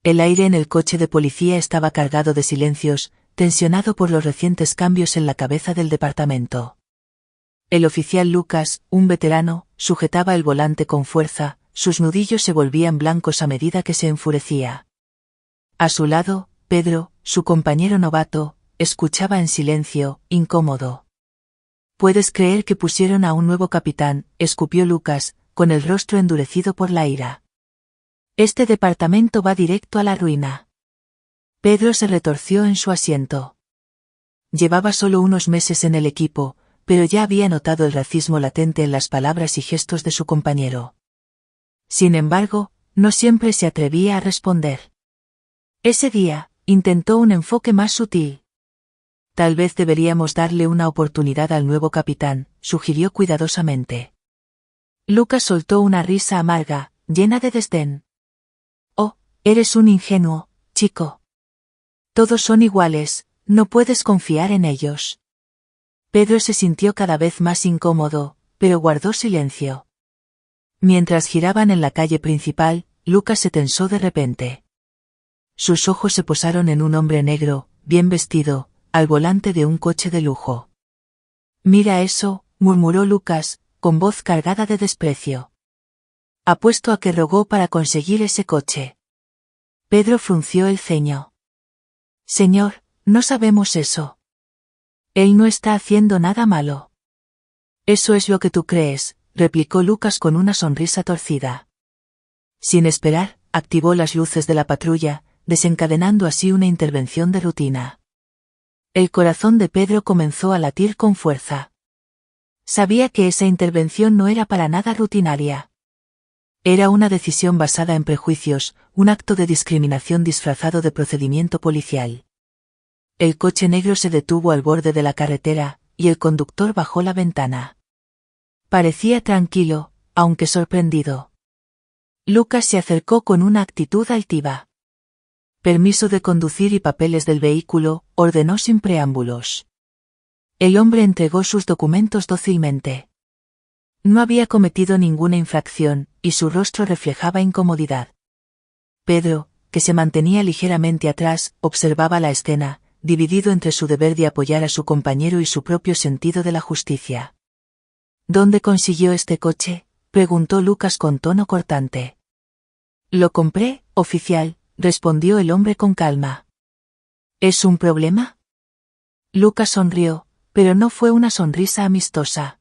El aire en el coche de policía estaba cargado de silencios, tensionado por los recientes cambios en la cabeza del departamento. El oficial Lucas, un veterano, sujetaba el volante con fuerza, sus nudillos se volvían blancos a medida que se enfurecía. A su lado, Pedro, su compañero novato, escuchaba en silencio, incómodo. «¿Puedes creer que pusieron a un nuevo capitán?», escupió Lucas, con el rostro endurecido por la ira. «Este departamento va directo a la ruina». Pedro se retorció en su asiento. Llevaba solo unos meses en el equipo, pero ya había notado el racismo latente en las palabras y gestos de su compañero. Sin embargo, no siempre se atrevía a responder. Ese día, intentó un enfoque más sutil. «Tal vez deberíamos darle una oportunidad al nuevo capitán», sugirió cuidadosamente. Lucas soltó una risa amarga, llena de desdén. «Oh, eres un ingenuo, chico. Todos son iguales, no puedes confiar en ellos». Pedro se sintió cada vez más incómodo, pero guardó silencio. Mientras giraban en la calle principal, Lucas se tensó de repente. Sus ojos se posaron en un hombre negro, bien vestido, al volante de un coche de lujo. «Mira eso», murmuró Lucas, con voz cargada de desprecio. «Apuesto a que rogó para conseguir ese coche». Pedro frunció el ceño. «Señor, no sabemos eso. Él no está haciendo nada malo». «Eso es lo que tú crees», replicó Lucas con una sonrisa torcida. Sin esperar, activó las luces de la patrulla, desencadenando así una intervención de rutina. El corazón de Pedro comenzó a latir con fuerza. Sabía que esa intervención no era para nada rutinaria. Era una decisión basada en prejuicios, un acto de discriminación disfrazado de procedimiento policial. El coche negro se detuvo al borde de la carretera, y el conductor bajó la ventana. Parecía tranquilo, aunque sorprendido. Lucas se acercó con una actitud altiva. «Permiso de conducir y papeles del vehículo», ordenó sin preámbulos. El hombre entregó sus documentos dócilmente. No había cometido ninguna infracción, y su rostro reflejaba incomodidad. Pedro, que se mantenía ligeramente atrás, observaba la escena, dividido entre su deber de apoyar a su compañero y su propio sentido de la justicia. «¿Dónde consiguió este coche?», preguntó Lucas con tono cortante. «Lo compré, oficial», respondió el hombre con calma. «¿Es un problema?». Lucas sonrió, pero no fue una sonrisa amistosa.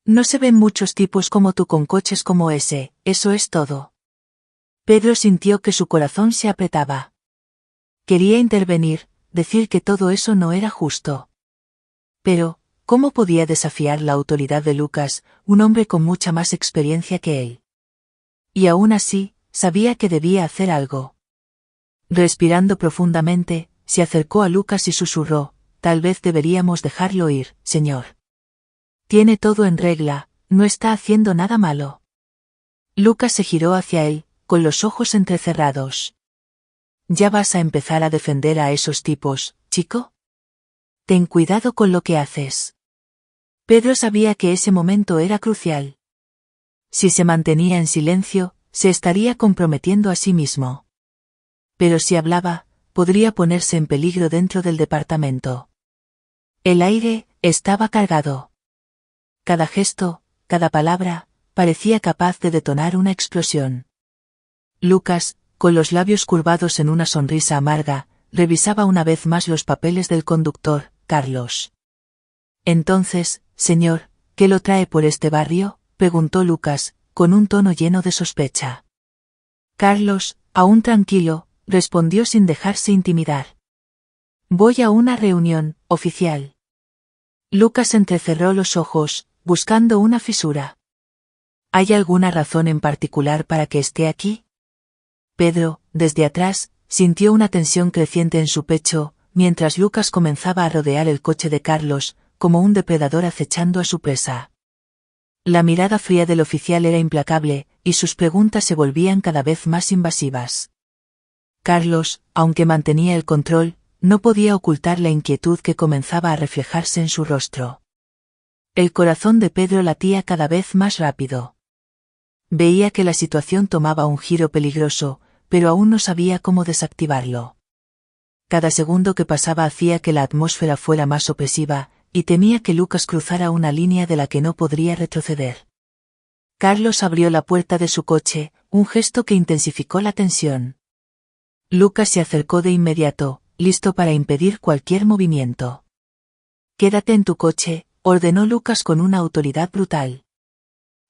«No se ven muchos tipos como tú con coches como ese, eso es todo». Pedro sintió que su corazón se apretaba. Quería intervenir, decir que todo eso no era justo. Pero, ¿cómo podía desafiar la autoridad de Lucas, un hombre con mucha más experiencia que él? Y aún así, sabía que debía hacer algo. Respirando profundamente, se acercó a Lucas y susurró: «Tal vez deberíamos dejarlo ir, señor. Tiene todo en regla, no está haciendo nada malo». Lucas se giró hacia él, con los ojos entrecerrados. «¿Ya vas a empezar a defender a esos tipos, chico? Ten cuidado con lo que haces». Pedro sabía que ese momento era crucial. Si se mantenía en silencio, se estaría comprometiendo a sí mismo. Pero si hablaba, podría ponerse en peligro dentro del departamento. El aire estaba cargado. Cada gesto, cada palabra, parecía capaz de detonar una explosión. Lucas, con los labios curvados en una sonrisa amarga, revisaba una vez más los papeles del conductor, Carlos. «Entonces, señor, ¿qué lo trae por este barrio?», preguntó Lucas, con un tono lleno de sospecha. Carlos, aún tranquilo, respondió sin dejarse intimidar. «Voy a una reunión, oficial». Lucas entrecerró los ojos, buscando una fisura. «¿Hay alguna razón en particular para que esté aquí?». Pedro, desde atrás, sintió una tensión creciente en su pecho, mientras Lucas comenzaba a rodear el coche de Carlos, como un depredador acechando a su presa. La mirada fría del oficial era implacable, y sus preguntas se volvían cada vez más invasivas. Carlos, aunque mantenía el control, no podía ocultar la inquietud que comenzaba a reflejarse en su rostro. El corazón de Pedro latía cada vez más rápido. Veía que la situación tomaba un giro peligroso, pero aún no sabía cómo desactivarlo. Cada segundo que pasaba hacía que la atmósfera fuera más opresiva, y temía que Lucas cruzara una línea de la que no podría retroceder. Carlos abrió la puerta de su coche, un gesto que intensificó la tensión. Lucas se acercó de inmediato, listo para impedir cualquier movimiento. «Quédate en tu coche», ordenó Lucas con una autoridad brutal.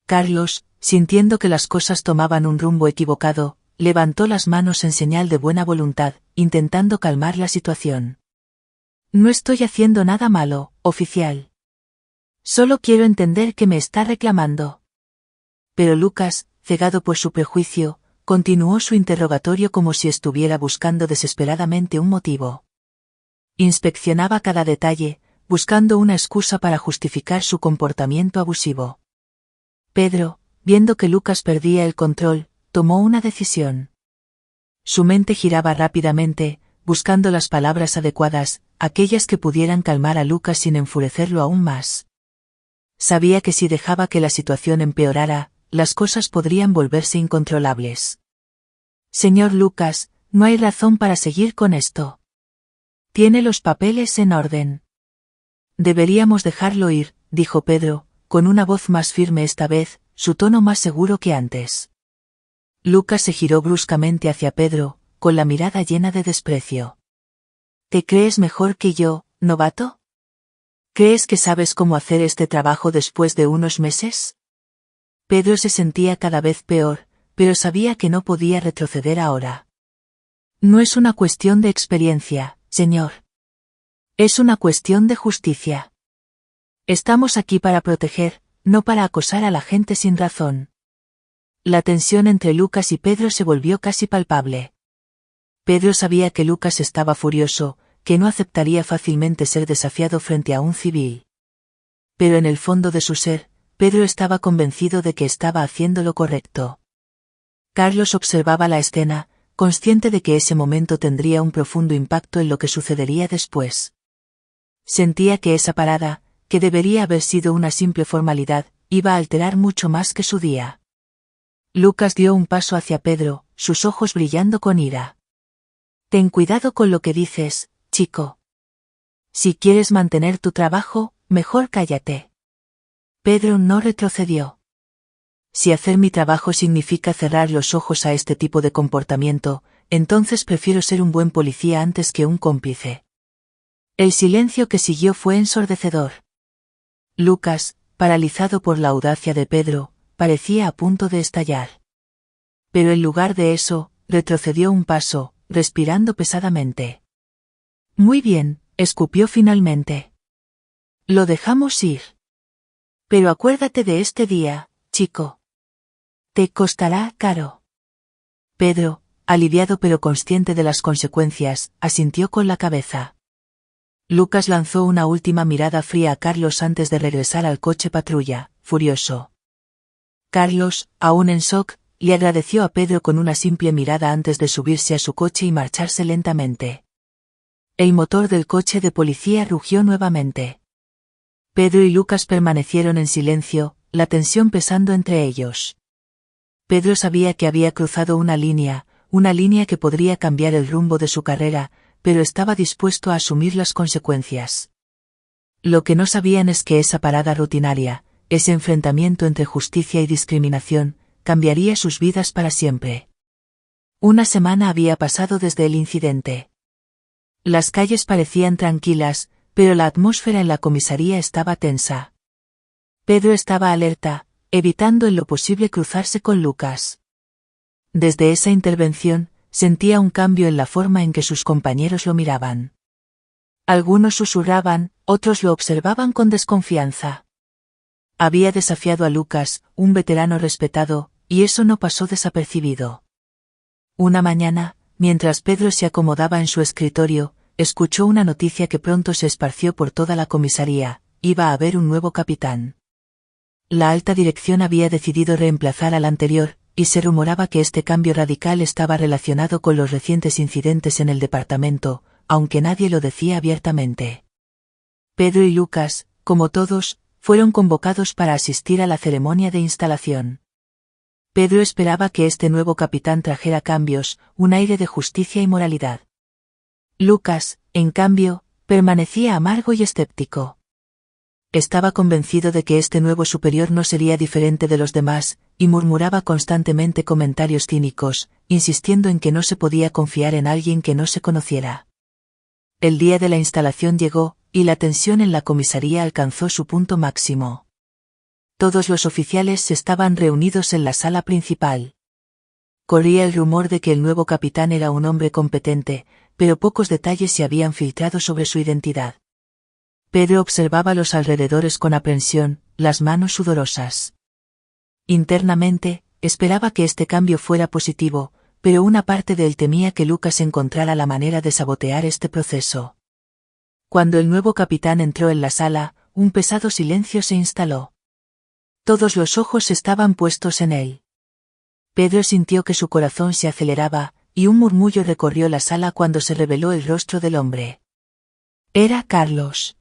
Carlos, sintiendo que las cosas tomaban un rumbo equivocado, levantó las manos en señal de buena voluntad, intentando calmar la situación. «No estoy haciendo nada malo, oficial. Solo quiero entender qué me está reclamando». Pero Lucas, cegado por su prejuicio, continuó su interrogatorio como si estuviera buscando desesperadamente un motivo. Inspeccionaba cada detalle, buscando una excusa para justificar su comportamiento abusivo. Pedro, viendo que Lucas perdía el control, tomó una decisión. Su mente giraba rápidamente, buscando las palabras adecuadas, aquellas que pudieran calmar a Lucas sin enfurecerlo aún más. Sabía que si dejaba que la situación empeorara, las cosas podrían volverse incontrolables. «Señor Lucas, no hay razón para seguir con esto. Tiene los papeles en orden». «Deberíamos dejarlo ir», dijo Pedro, con una voz más firme esta vez, su tono más seguro que antes. Lucas se giró bruscamente hacia Pedro, con la mirada llena de desprecio. «¿Te crees mejor que yo, novato? ¿Crees que sabes cómo hacer este trabajo después de unos meses?» Pedro se sentía cada vez peor, pero sabía que no podía retroceder ahora. «No es una cuestión de experiencia, señor. Es una cuestión de justicia. Estamos aquí para proteger, no para acosar a la gente sin razón». La tensión entre Lucas y Pedro se volvió casi palpable. Pedro sabía que Lucas estaba furioso, que no aceptaría fácilmente ser desafiado frente a un civil. Pero en el fondo de su ser, Pedro estaba convencido de que estaba haciendo lo correcto. Carlos observaba la escena, consciente de que ese momento tendría un profundo impacto en lo que sucedería después. Sentía que esa parada, que debería haber sido una simple formalidad, iba a alterar mucho más que su día. Lucas dio un paso hacia Pedro, sus ojos brillando con ira. «Ten cuidado con lo que dices, chico. Si quieres mantener tu trabajo, mejor cállate». Pedro no retrocedió. «Si hacer mi trabajo significa cerrar los ojos a este tipo de comportamiento, entonces prefiero ser un buen policía antes que un cómplice». El silencio que siguió fue ensordecedor. Lucas, paralizado por la audacia de Pedro, parecía a punto de estallar. Pero en lugar de eso, retrocedió un paso, respirando pesadamente. «Muy bien», escupió finalmente. «Lo dejamos ir. Pero acuérdate de este día, chico. Te costará caro». Pedro, aliviado pero consciente de las consecuencias, asintió con la cabeza. Lucas lanzó una última mirada fría a Carlos antes de regresar al coche patrulla, furioso. Carlos, aún en shock, le agradeció a Pedro con una simple mirada antes de subirse a su coche y marcharse lentamente. El motor del coche de policía rugió nuevamente. Pedro y Lucas permanecieron en silencio, la tensión pesando entre ellos. Pedro sabía que había cruzado una línea que podría cambiar el rumbo de su carrera, pero estaba dispuesto a asumir las consecuencias. Lo que no sabían es que esa parada rutinaria, ese enfrentamiento entre justicia y discriminación, cambiaría sus vidas para siempre. Una semana había pasado desde el incidente. Las calles parecían tranquilas, pero la atmósfera en la comisaría estaba tensa. Pedro estaba alerta, evitando en lo posible cruzarse con Lucas. Desde esa intervención, sentía un cambio en la forma en que sus compañeros lo miraban. Algunos susurraban, otros lo observaban con desconfianza. Había desafiado a Lucas, un veterano respetado, y eso no pasó desapercibido. Una mañana, mientras Pedro se acomodaba en su escritorio, escuchó una noticia que pronto se esparció por toda la comisaría: iba a haber un nuevo capitán. La alta dirección había decidido reemplazar al anterior, y se rumoraba que este cambio radical estaba relacionado con los recientes incidentes en el departamento, aunque nadie lo decía abiertamente. Pedro y Lucas, como todos, fueron convocados para asistir a la ceremonia de instalación. Pedro esperaba que este nuevo capitán trajera cambios, un aire de justicia y moralidad. Lucas, en cambio, permanecía amargo y escéptico. Estaba convencido de que este nuevo superior no sería diferente de los demás, y murmuraba constantemente comentarios cínicos, insistiendo en que no se podía confiar en alguien que no se conociera. El día de la instalación llegó, y la tensión en la comisaría alcanzó su punto máximo. Todos los oficiales estaban reunidos en la sala principal. Corría el rumor de que el nuevo capitán era un hombre competente, pero pocos detalles se habían filtrado sobre su identidad. Pedro observaba los alrededores con aprensión, las manos sudorosas. Internamente, esperaba que este cambio fuera positivo, pero una parte de él temía que Lucas encontrara la manera de sabotear este proceso. Cuando el nuevo capitán entró en la sala, un pesado silencio se instaló. Todos los ojos estaban puestos en él. Pedro sintió que su corazón se aceleraba, y un murmullo recorrió la sala cuando se reveló el rostro del hombre. Era Carlos.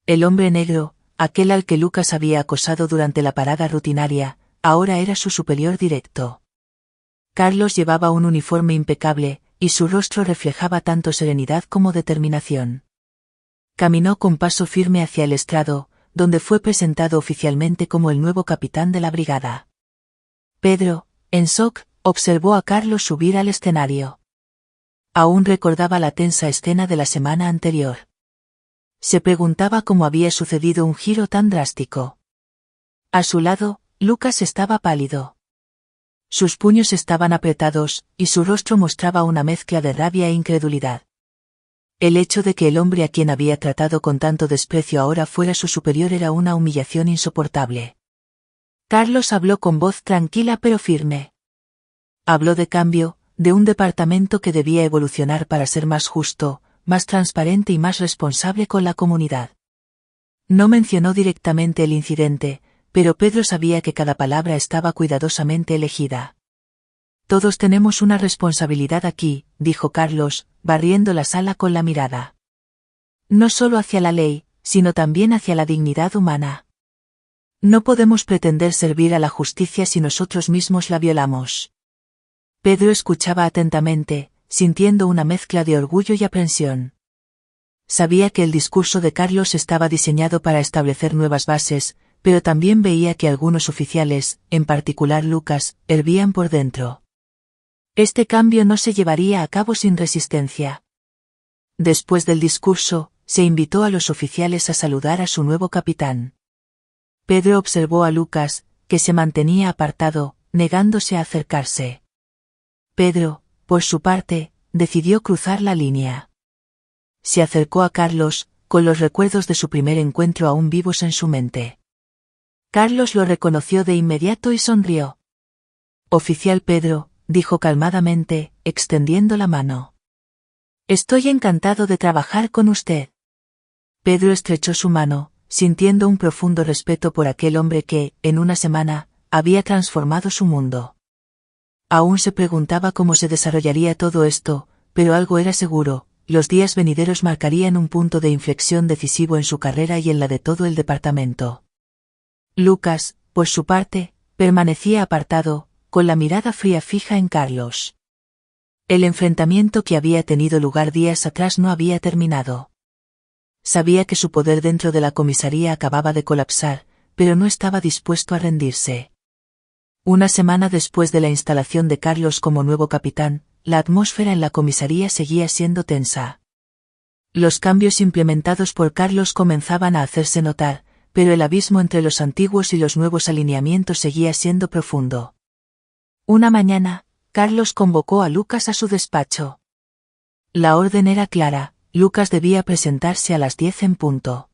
El hombre negro, aquel al que Lucas había acosado durante la parada rutinaria, ahora era su superior directo. Carlos llevaba un uniforme impecable, y su rostro reflejaba tanto serenidad como determinación. Caminó con paso firme hacia el estrado, donde fue presentado oficialmente como el nuevo capitán de la brigada. Pedro, en shock, observó a Carlos subir al escenario. Aún recordaba la tensa escena de la semana anterior. Se preguntaba cómo había sucedido un giro tan drástico. A su lado, Lucas estaba pálido. Sus puños estaban apretados, y su rostro mostraba una mezcla de rabia e incredulidad. El hecho de que el hombre a quien había tratado con tanto desprecio ahora fuera su superior era una humillación insoportable. Carlos habló con voz tranquila pero firme. Habló de cambio, de un departamento que debía evolucionar para ser más justo, más transparente y más responsable con la comunidad. No mencionó directamente el incidente, pero Pedro sabía que cada palabra estaba cuidadosamente elegida. Todos tenemos una responsabilidad aquí, dijo Carlos, barriendo la sala con la mirada. No solo hacia la ley, sino también hacia la dignidad humana. No podemos pretender servir a la justicia si nosotros mismos la violamos. Pedro escuchaba atentamente, sintiendo una mezcla de orgullo y aprensión. Sabía que el discurso de Carlos estaba diseñado para establecer nuevas bases, pero también veía que algunos oficiales, en particular Lucas, hervían por dentro. Este cambio no se llevaría a cabo sin resistencia. Después del discurso, se invitó a los oficiales a saludar a su nuevo capitán. Pedro observó a Lucas, que se mantenía apartado, negándose a acercarse. Pedro, por su parte, decidió cruzar la línea. Se acercó a Carlos, con los recuerdos de su primer encuentro aún vivos en su mente. Carlos lo reconoció de inmediato y sonrió. Oficial Pedro, dijo calmadamente, extendiendo la mano. Estoy encantado de trabajar con usted. Pedro estrechó su mano, sintiendo un profundo respeto por aquel hombre que, en una semana, había transformado su mundo. Aún se preguntaba cómo se desarrollaría todo esto, pero algo era seguro, los días venideros marcarían un punto de inflexión decisivo en su carrera y en la de todo el departamento. Lucas, por su parte, permanecía apartado, con la mirada fría fija en Carlos. El enfrentamiento que había tenido lugar días atrás no había terminado. Sabía que su poder dentro de la comisaría acababa de colapsar, pero no estaba dispuesto a rendirse. Una semana después de la instalación de Carlos como nuevo capitán, la atmósfera en la comisaría seguía siendo tensa. Los cambios implementados por Carlos comenzaban a hacerse notar, pero el abismo entre los antiguos y los nuevos alineamientos seguía siendo profundo. Una mañana, Carlos convocó a Lucas a su despacho. La orden era clara, Lucas debía presentarse a las 10 en punto.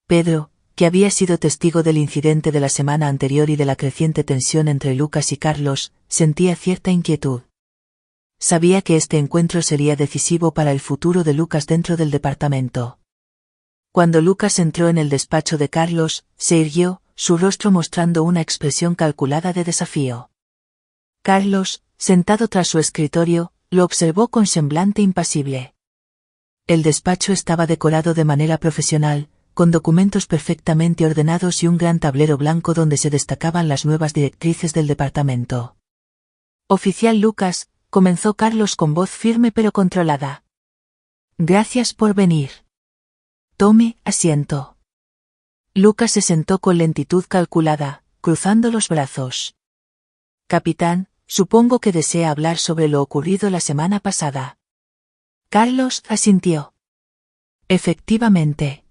Pedro, que había sido testigo del incidente de la semana anterior y de la creciente tensión entre Lucas y Carlos, sentía cierta inquietud. Sabía que este encuentro sería decisivo para el futuro de Lucas dentro del departamento. Cuando Lucas entró en el despacho de Carlos, se irguió, su rostro mostrando una expresión calculada de desafío. Carlos, sentado tras su escritorio, lo observó con semblante impasible. El despacho estaba decorado de manera profesional, con documentos perfectamente ordenados y un gran tablero blanco donde se destacaban las nuevas directrices del departamento. Oficial Lucas, comenzó Carlos con voz firme pero controlada. Gracias por venir. Tome asiento. Lucas se sentó con lentitud calculada, cruzando los brazos. Capitán, supongo que desea hablar sobre lo ocurrido la semana pasada. Carlos asintió. Efectivamente.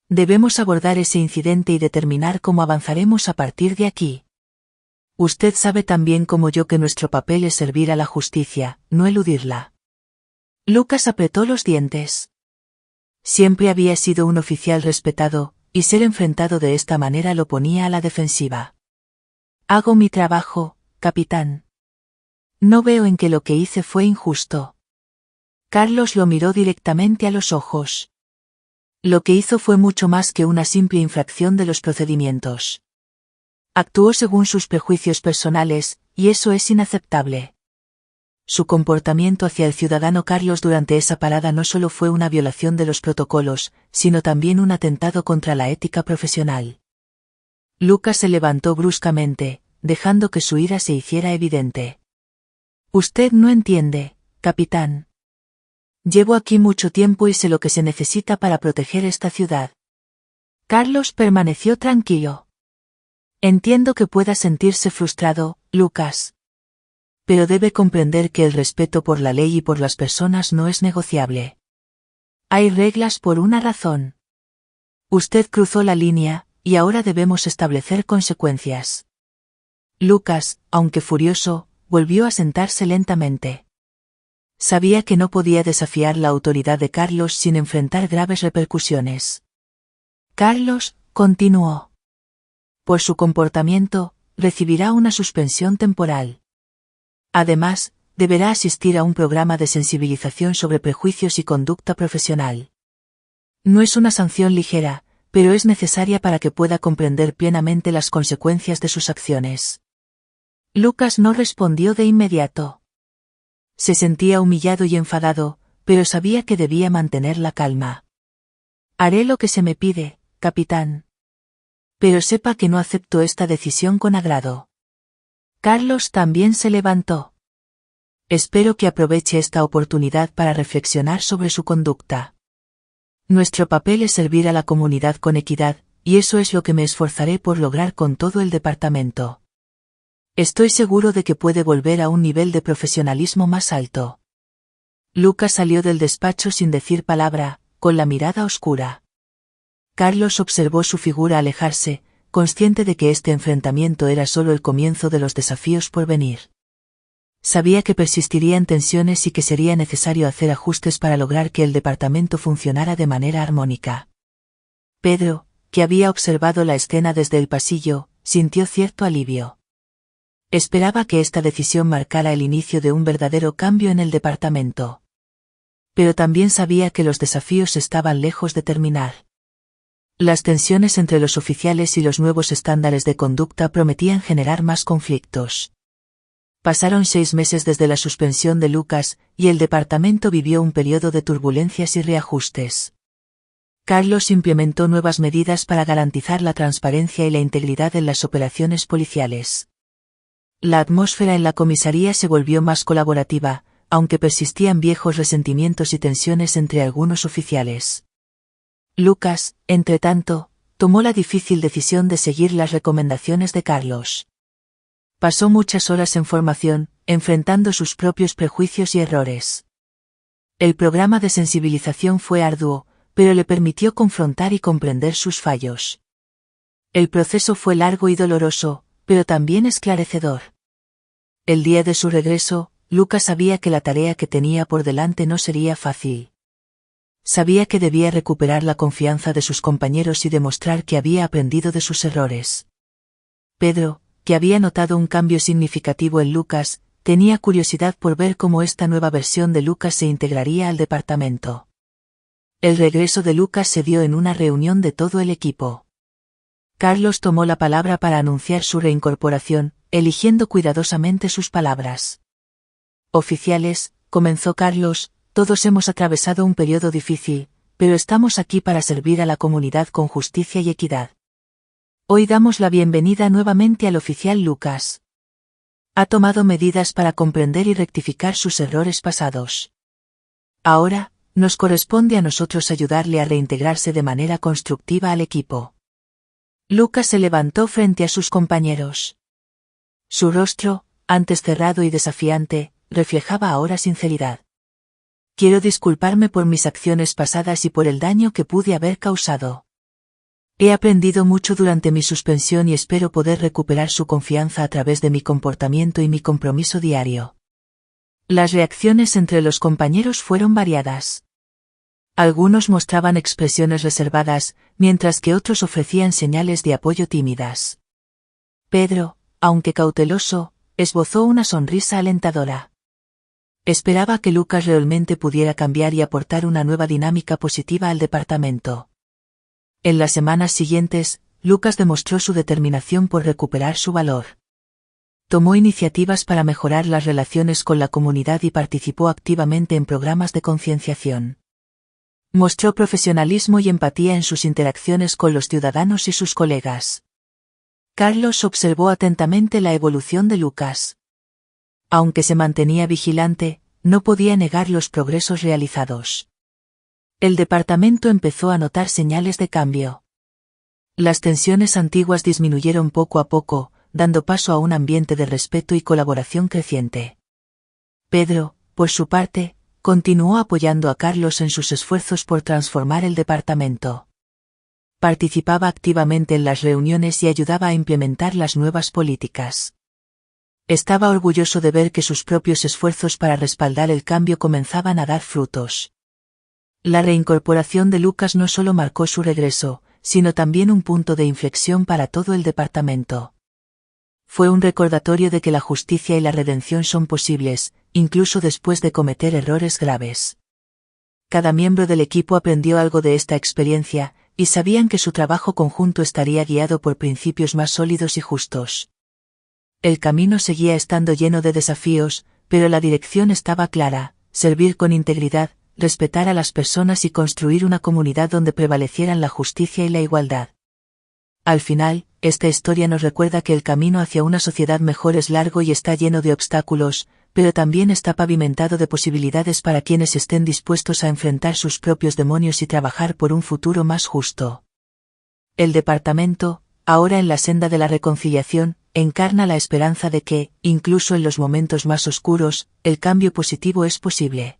Debemos abordar ese incidente y determinar cómo avanzaremos a partir de aquí. Usted sabe tan bien como yo que nuestro papel es servir a la justicia, no eludirla. Lucas apretó los dientes. Siempre había sido un oficial respetado, y ser enfrentado de esta manera lo ponía a la defensiva. Hago mi trabajo, capitán. No veo en que lo que hice fue injusto. Carlos lo miró directamente a los ojos. Lo que hizo fue mucho más que una simple infracción de los procedimientos. Actuó según sus prejuicios personales, y eso es inaceptable. Su comportamiento hacia el ciudadano Carlos durante esa parada no solo fue una violación de los protocolos, sino también un atentado contra la ética profesional. Lucas se levantó bruscamente, dejando que su ira se hiciera evidente. Usted no entiende, capitán. Llevo aquí mucho tiempo y sé lo que se necesita para proteger esta ciudad. Carlos permaneció tranquilo. Entiendo que pueda sentirse frustrado, Lucas. Pero debe comprender que el respeto por la ley y por las personas no es negociable. Hay reglas por una razón. Usted cruzó la línea, y ahora debemos establecer consecuencias. Lucas, aunque furioso, volvió a sentarse lentamente. Sabía que no podía desafiar la autoridad de Carlos sin enfrentar graves repercusiones. Carlos, continuó. Por su comportamiento, recibirá una suspensión temporal. Además, deberá asistir a un programa de sensibilización sobre prejuicios y conducta profesional. No es una sanción ligera, pero es necesaria para que pueda comprender plenamente las consecuencias de sus acciones. Lucas no respondió de inmediato. Se sentía humillado y enfadado, pero sabía que debía mantener la calma. Haré lo que se me pide, capitán. Pero sepa que no acepto esta decisión con agrado. Carlos también se levantó. Espero que aproveche esta oportunidad para reflexionar sobre su conducta. Nuestro papel es servir a la comunidad con equidad, y eso es lo que me esforzaré por lograr con todo el departamento. Estoy seguro de que puede volver a un nivel de profesionalismo más alto. Lucas salió del despacho sin decir palabra, con la mirada oscura. Carlos observó su figura alejarse, consciente de que este enfrentamiento era solo el comienzo de los desafíos por venir. Sabía que persistirían tensiones y que sería necesario hacer ajustes para lograr que el departamento funcionara de manera armónica. Pedro, que había observado la escena desde el pasillo, sintió cierto alivio. Esperaba que esta decisión marcara el inicio de un verdadero cambio en el departamento. Pero también sabía que los desafíos estaban lejos de terminar. Las tensiones entre los oficiales y los nuevos estándares de conducta prometían generar más conflictos. Pasaron 6 meses desde la suspensión de Lucas, y el departamento vivió un periodo de turbulencias y reajustes. Carlos implementó nuevas medidas para garantizar la transparencia y la integridad en las operaciones policiales. La atmósfera en la comisaría se volvió más colaborativa, aunque persistían viejos resentimientos y tensiones entre algunos oficiales. Lucas, entretanto, tomó la difícil decisión de seguir las recomendaciones de Carlos. Pasó muchas horas en formación, enfrentando sus propios prejuicios y errores. El programa de sensibilización fue arduo, pero le permitió confrontar y comprender sus fallos. El proceso fue largo y doloroso, pero también esclarecedor. El día de su regreso, Lucas sabía que la tarea que tenía por delante no sería fácil. Sabía que debía recuperar la confianza de sus compañeros y demostrar que había aprendido de sus errores. Pedro, que había notado un cambio significativo en Lucas, tenía curiosidad por ver cómo esta nueva versión de Lucas se integraría al departamento. El regreso de Lucas se dio en una reunión de todo el equipo. Carlos tomó la palabra para anunciar su reincorporación, eligiendo cuidadosamente sus palabras. Oficiales, comenzó Carlos, todos hemos atravesado un periodo difícil, pero estamos aquí para servir a la comunidad con justicia y equidad. Hoy damos la bienvenida nuevamente al oficial Lucas. Ha tomado medidas para comprender y rectificar sus errores pasados. Ahora, nos corresponde a nosotros ayudarle a reintegrarse de manera constructiva al equipo. Lucas se levantó frente a sus compañeros. Su rostro, antes cerrado y desafiante, reflejaba ahora sinceridad. Quiero disculparme por mis acciones pasadas y por el daño que pude haber causado. He aprendido mucho durante mi suspensión y espero poder recuperar su confianza a través de mi comportamiento y mi compromiso diario. Las reacciones entre los compañeros fueron variadas. Algunos mostraban expresiones reservadas, mientras que otros ofrecían señales de apoyo tímidas. Pedro, aunque cauteloso, esbozó una sonrisa alentadora. Esperaba que Lucas realmente pudiera cambiar y aportar una nueva dinámica positiva al departamento. En las semanas siguientes, Lucas demostró su determinación por recuperar su valor. Tomó iniciativas para mejorar las relaciones con la comunidad y participó activamente en programas de concienciación. Mostró profesionalismo y empatía en sus interacciones con los ciudadanos y sus colegas. Carlos observó atentamente la evolución de Lucas. Aunque se mantenía vigilante, no podía negar los progresos realizados. El departamento empezó a notar señales de cambio. Las tensiones antiguas disminuyeron poco a poco, dando paso a un ambiente de respeto y colaboración creciente. Pedro, por su parte, continuó apoyando a Carlos en sus esfuerzos por transformar el departamento. Participaba activamente en las reuniones y ayudaba a implementar las nuevas políticas. Estaba orgulloso de ver que sus propios esfuerzos para respaldar el cambio comenzaban a dar frutos. La reincorporación de Lucas no solo marcó su regreso, sino también un punto de inflexión para todo el departamento. Fue un recordatorio de que la justicia y la redención son posibles, incluso después de cometer errores graves. Cada miembro del equipo aprendió algo de esta experiencia, y sabían que su trabajo conjunto estaría guiado por principios más sólidos y justos. El camino seguía estando lleno de desafíos, pero la dirección estaba clara: servir con integridad, respetar a las personas y construir una comunidad donde prevalecieran la justicia y la igualdad. Al final, esta historia nos recuerda que el camino hacia una sociedad mejor es largo y está lleno de obstáculos, pero también está pavimentado de posibilidades para quienes estén dispuestos a enfrentar sus propios demonios y trabajar por un futuro más justo. El departamento, ahora en la senda de la reconciliación, encarna la esperanza de que, incluso en los momentos más oscuros, el cambio positivo es posible.